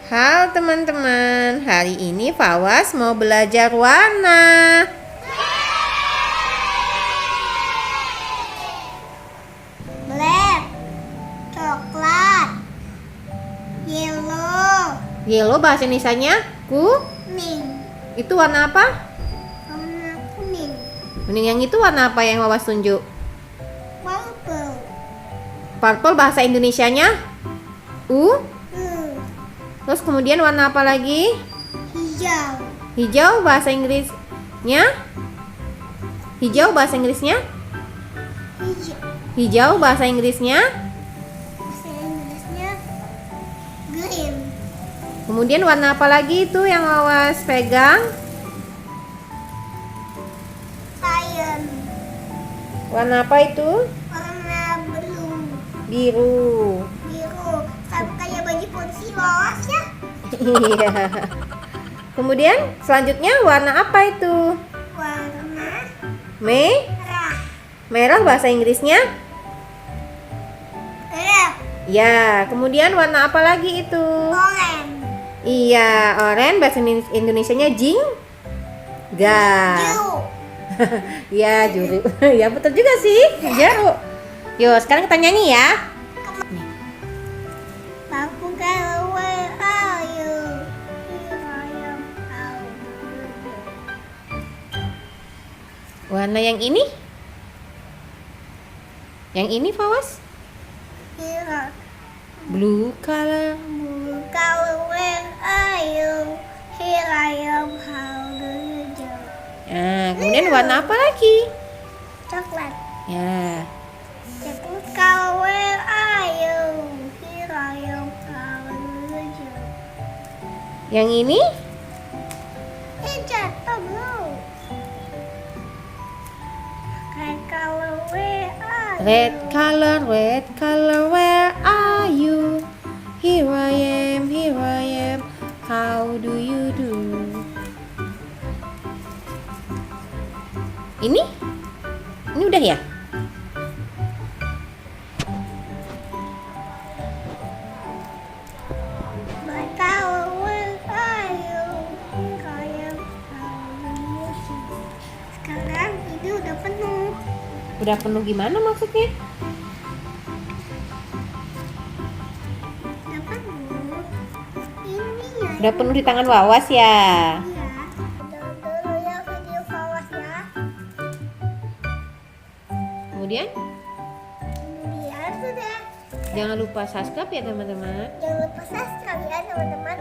Halo teman-teman, hari ini Fawaz mau belajar warna. Black, coklat, yellow, Yellow bahasa Indonesianya kuning, itu warna apa? warna kuning, Kuning yang itu warna apa yang Fawaz tunjuk? purple, Purple bahasa Indonesianya Terus kemudian warna apa lagi? hijau, Hijau bahasa Inggrisnya? Hijau bahasa Inggrisnya? hijau, Hijau bahasa Inggrisnya? bahasa Inggrisnya green, Kemudian warna apa lagi itu yang Fawaz pegang? cyan, Warna apa itu? warna blue, Biru. biru, sama kayak baju polisi lolos ya. Iya. Kemudian selanjutnya warna apa itu? Warna Merah. merah, Merah bahasa Inggrisnya? red, Ya, kemudian warna apa lagi itu? orange, Iya, oranye bahasa Indonesianya jingga. biru. Ya, juru. Ya, betul juga sih. Jaru. Yuk, sekarang kita nyanyi ya. Aku kalau where are you? Here I am, how do you do? Warna yang ini? Yang ini, Fawaz? Here Blue color. kalau where are you? Here I am, how do you do? Nah, kemudian warna apa lagi? Coklat. Ya. Coklat kalau where are you? Here I am, how do you do? Yang ini? Jatuh blue. Red kalau where are Red you? color, where are you? Here I am, how do you do? Ini? Ini udah ya? But kalau where are you? Here I am, how do you do? Sekarang ini udah penuh. Udah penuh gimana maksudnya? Udah penuh. Ini ya. Udah penuh di tangan Wawas ya? Iya. Udah dulu ya video Fawaz ya. Kemudian Kemudian sudah. jangan lupa subscribe ya teman-teman. Jangan lupa subscribe ya teman-teman.